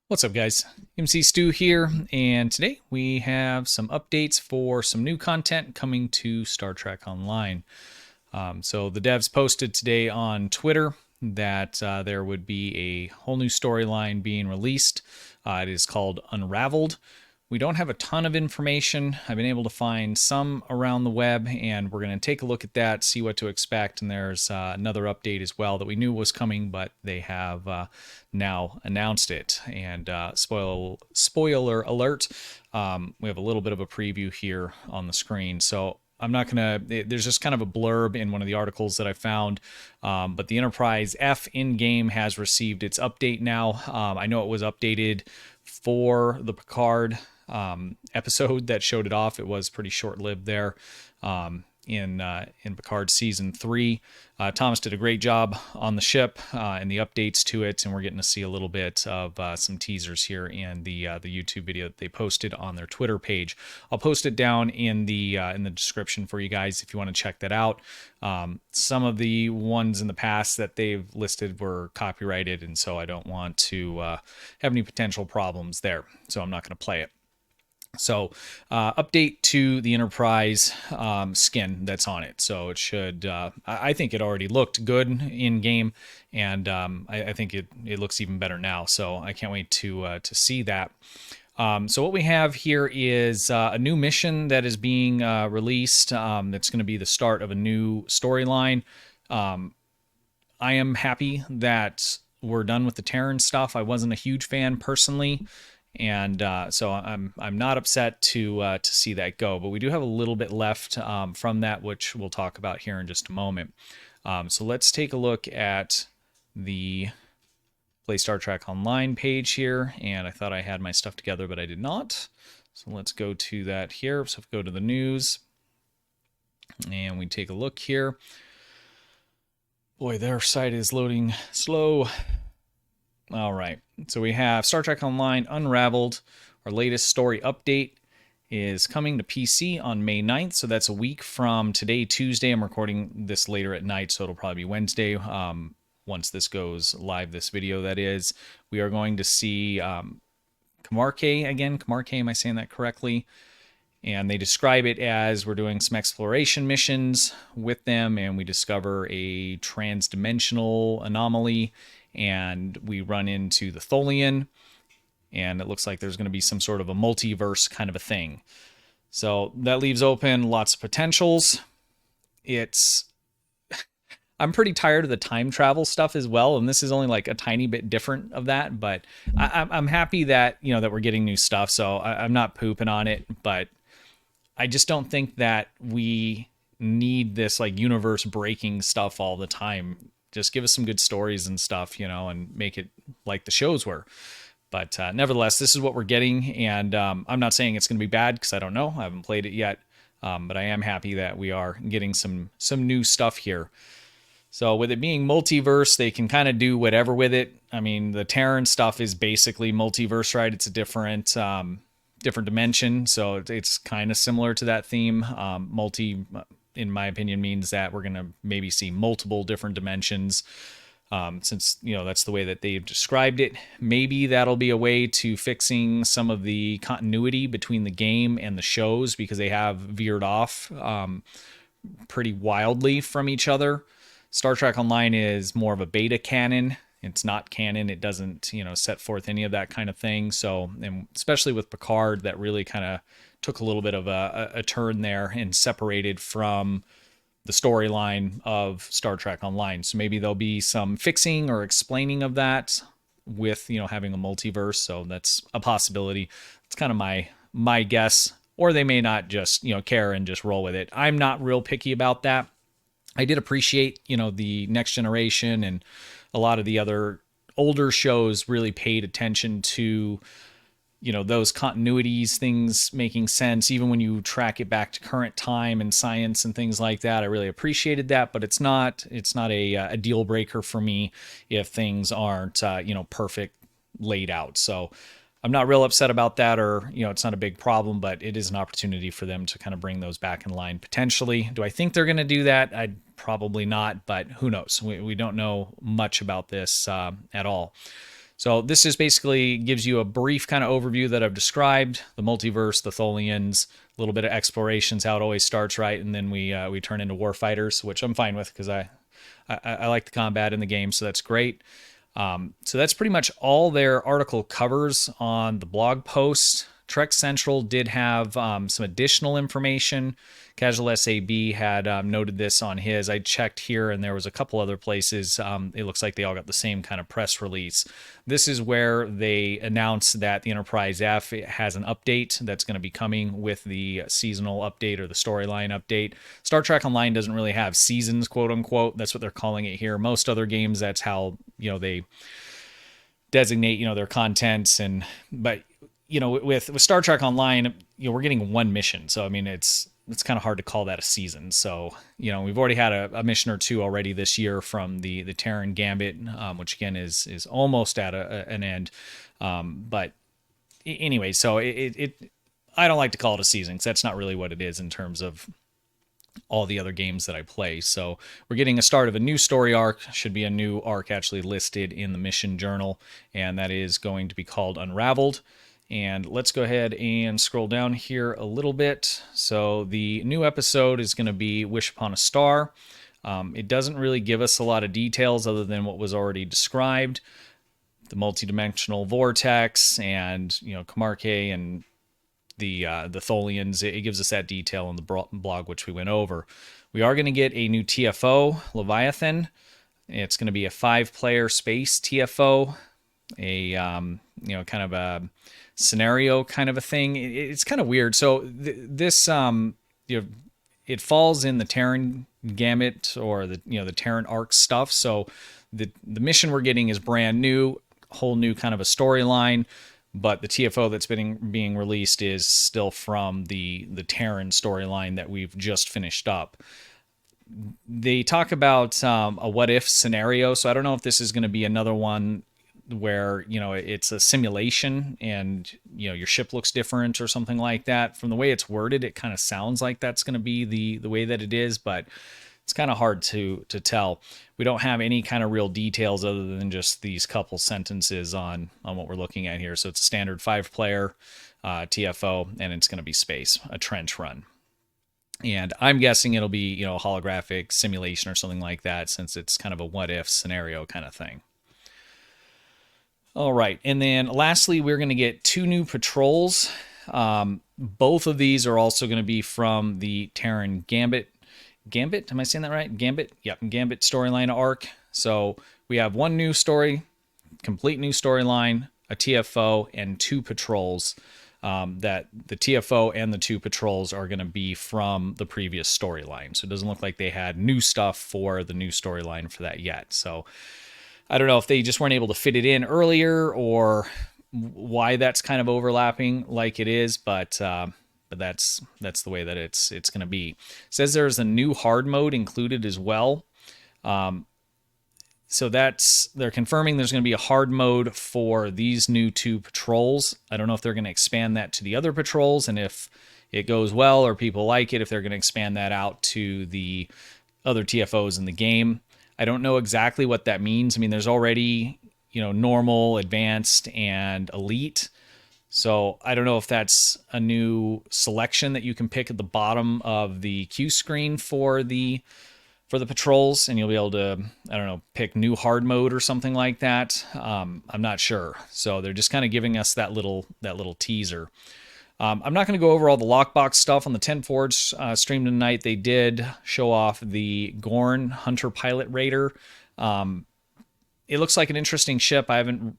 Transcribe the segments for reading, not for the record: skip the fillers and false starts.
What's up, guys? MC Stu here, and today we have some updates for some new content coming to Star Trek Online. So the devs posted today on Twitter that there would be a whole new storyline being released. It is called Unraveled. We don't have a ton of information. I've been able to find some around the web, and we're going to take a look at that, see what to expect. And there's another update as well that we knew was coming, but they have now announced it. And spoiler alert, we have a little bit of a preview here on the screen. So I'm not going to, there's just kind of a blurb in one of the articles that I found, but the Enterprise F in-game has received its update now. I know it was updated for the Picard episode that showed it off. It was pretty short-lived there in Picard season 3. Thomas did a great job on the ship and the updates to it, and we're getting to see a little bit of some teasers here in the YouTube video that they posted on their Twitter page. I'll post it down in the description for you guys if you want to check that out. Some of the ones in the past that they've listed were copyrighted, and so I don't want to have any potential problems there, so I'm not going to play it. So update to the Enterprise skin that's on it. So it should, I think it already looked good in game, and I think it looks even better now. So I can't wait to see that. So what we have here is a new mission that is being released. That's going to be the start of a new storyline. I am happy that we're done with the Terran stuff. I wasn't a huge fan personally. And so I'm not upset to see that go, but we do have a little bit left from that, which we'll talk about here in just a moment. So let's take a look at the Play Star Trek Online page here, and I thought I had my stuff together, but I did not. So let's go to that here. So go to the news, and we take a look here. Boy, their site is loading slow. All right, so we have Star Trek Online Unraveled. Our latest story update is coming to PC on May 9th, so that's a week from today, Tuesday. I'm recording this later at night, so it'll probably be Wednesday once this goes live, this video that is. We are going to see Kamarke again. Kamarke, am I saying that correctly? And they describe it as we're doing some exploration missions with them, and we discover a trans-dimensional anomaly, and we run into the Tholian, and it looks like there's going to be some sort of a multiverse kind of a thing. So that leaves open lots of potentials. I'm pretty tired of the time travel stuff as well, and this is only like a tiny bit different of that, but I'm happy that, that we're getting new stuff, so I'm not pooping on it, but I just don't think that we need this like universe breaking stuff all the time. Just give us some good stories and stuff, and make it like the shows were. But nevertheless, this is what we're getting, and I'm not saying it's going to be bad because I don't know. I haven't played it yet, but I am happy that we are getting some new stuff here. So with it being multiverse, they can kind of do whatever with it. I mean, the Terran stuff is basically multiverse, right? It's a different dimension, so it's kind of similar to that theme. Multi, in my opinion, means that we're going to maybe see multiple different dimensions, since that's the way that they've described it. Maybe that'll be a way to fixing some of the continuity between the game and the shows, because they have veered off pretty wildly from each other. Star Trek Online is more of a beta canon. It's not canon. It doesn't, set forth any of that kind of thing. So, and especially with Picard, that really kind of took a little bit of a turn there and separated from the storyline of Star Trek Online. So maybe there'll be some fixing or explaining of that with, having a multiverse. So that's a possibility. It's kind of my guess. Or they may not just, care and just roll with it. I'm not real picky about that. I did appreciate, the Next Generation and a lot of the other older shows really paid attention to, those continuities, things making sense, even when you track it back to current time and science and things like that. I really appreciated that, but it's not a deal breaker for me if things aren't, perfect laid out. So I'm not real upset about that, or, it's not a big problem, but it is an opportunity for them to kind of bring those back in line potentially. Do I think they're going to do that? I'd probably not, but who knows? We don't know much about this at all. So this just basically gives you a brief kind of overview that I've described, the multiverse, the Tholians, a little bit of explorations, how it always starts, right? And then we turn into warfighters, which I'm fine with because I like the combat in the game, so that's great. So that's pretty much all their article covers on the blog post. Trek Central did have some additional information. CasualSAB had noted this on his. I checked here, and there was a couple other places. It looks like they all got the same kind of press release. This is where they announced that the Enterprise F has an update that's going to be coming with the seasonal update or the storyline update. Star Trek Online doesn't really have seasons, quote unquote. That's what they're calling it here. Most other games, that's how they designate their contents. But with Star Trek Online, we're getting one mission. So, I mean, it's kind of hard to call that a season. So, we've already had a mission or two already this year from the Terran Gambit, which again is almost at an end. But anyway, so I don't like to call it a season because that's not really what it is in terms of all the other games that I play. So we're getting a start of a new story arc. Should be a new arc actually listed in the mission journal, and that is going to be called Unraveled. And let's go ahead and scroll down here a little bit. So the new episode is going to be Wish Upon a Star. It doesn't really give us a lot of details other than what was already described. The multidimensional vortex and, Camarque and the Tholians. It gives us that detail in the blog, which we went over. We are going to get a new TFO, Leviathan. It's going to be a 5-player space TFO, a kind of a scenario kind of a thing. It's kind of weird. So this it falls in the Terran Gambit or the Terran Arc stuff. So the mission we're getting is brand new, whole new kind of a storyline. But the TFO that's being released is still from the Terran storyline that we've just finished up. They talk about a what-if scenario, so I don't know if this is going to be another one where it's a simulation and your ship looks different or something like that. From the way it's worded, it kind of sounds like that's going to be the way that it is, but it's kind of hard to tell. We don't have any kind of real details other than just these couple sentences on what we're looking at here. So it's a standard 5-player TFO, and it's going to be space, a trench run. And I'm guessing it'll be, a holographic simulation or something like that, since it's kind of a what-if scenario kind of thing. All right, and then lastly, we're going to get 2 new patrols. Both of these are also going to be from the Terran Gambit. Gambit, am I saying that right? Gambit? Yep, Gambit storyline arc. So we have 1 new story, complete new storyline, a TFO, and 2 patrols. That the TFO and the 2 patrols are going to be from the previous storyline. So it doesn't look like they had new stuff for the new storyline for that yet. So I don't know if they just weren't able to fit it in earlier or why that's kind of overlapping like it is, but that's the way that it's going to be. It says there's a new hard mode included as well. So they're confirming there's going to be a hard mode for these new 2 patrols. I don't know if they're going to expand that to the other patrols, and if it goes well or people like it, if they're going to expand that out to the other TFOs in the game. I don't know exactly what that means. I mean, there's already, normal, advanced, and elite. So I don't know if that's a new selection that you can pick at the bottom of the queue screen for the patrols, and you'll be able to, pick new hard mode or something like that. I'm not sure. So they're just kind of giving us that little teaser. I'm not going to go over all the lockbox stuff on the 10 Forge stream tonight. They did show off the Gorn Hunter Pilot Raider. It looks like an interesting ship. I haven't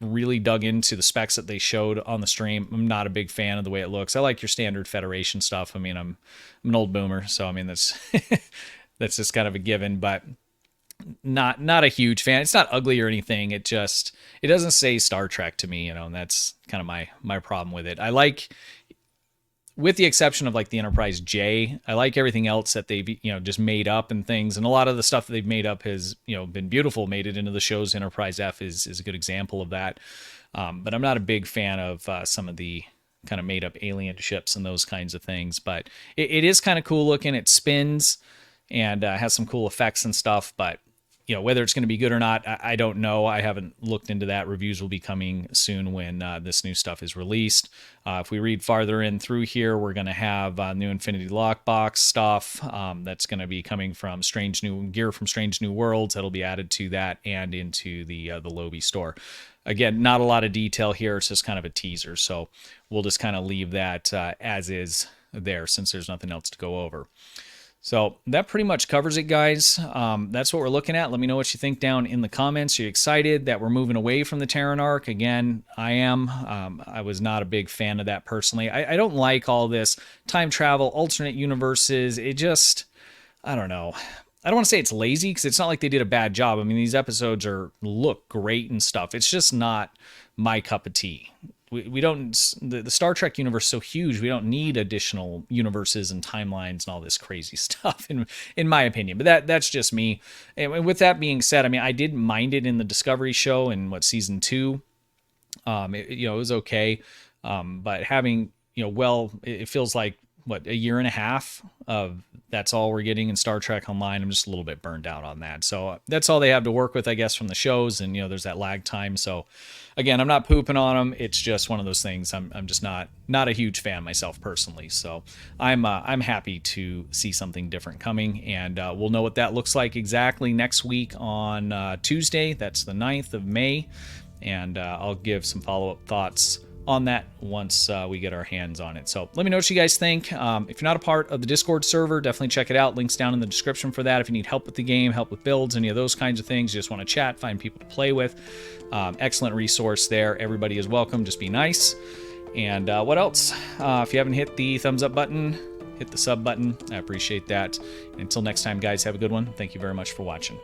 really dug into the specs that they showed on the stream. I'm not a big fan of the way it looks. I like your standard Federation stuff. I mean, I'm an old boomer, so I mean that's that's just kind of a given, but not a huge fan. It's not ugly or anything. It doesn't say Star Trek to me, and that's kind of my problem with it. I like, with the exception of like the Enterprise J, I like everything else that they've just made up and things, and a lot of the stuff that they've made up has been beautiful. Made it into the shows. Enterprise F is a good example of that. But I'm not a big fan of some of the kind of made up alien ships and those kinds of things. But it is kind of cool looking. It spins and has some cool effects and stuff, but whether it's going to be good or not, I don't know. I haven't looked into that. Reviews will be coming soon when this new stuff is released. If we read farther in through here, we're going to have new Infinity Lockbox stuff that's going to be coming from Strange New Worlds. That'll be added to that and into the Lobi store. Again, not a lot of detail here. It's just kind of a teaser. So we'll just kind of leave that as is there since there's nothing else to go over. So that pretty much covers it, guys. That's what we're looking at. Let me know what you think down in the comments. Are you excited that we're moving away from the Terran arc? Again, I am. I was not a big fan of that personally. I don't like all this time travel, alternate universes. It just, I don't know. I don't want to say it's lazy because it's not like they did a bad job. I mean, these episodes look great and stuff. It's just not my cup of tea. We don't, the Star Trek universe is so huge, we don't need additional universes and timelines and all this crazy stuff, in my opinion. But that's just me. And with that being said, I mean, I did mind it in the Discovery show in season 2. It was okay. But having, it feels like, a year and a half of that's all we're getting in Star Trek Online. I'm just a little bit burned out on that. So that's all they have to work with, I guess, from the shows. And, there's that lag time. So again, I'm not pooping on them. It's just one of those things. I'm just not a huge fan myself personally. So I'm happy to see something different coming, and we'll know what that looks like exactly next week on Tuesday. That's the 9th of May. And I'll give some follow-up thoughts on that once we get our hands on it. So let me know what you guys think. If you're not a part of the Discord server, definitely check it out. Links down in the description for that. If you need help with the game, help with builds, any of those kinds of things, you just want to chat, find people to play with, excellent resource there. Everybody is welcome. Just be nice. And what else? If you haven't hit the thumbs up button, hit the sub button. I appreciate that. And until next time, guys, have a good one. Thank you very much for watching.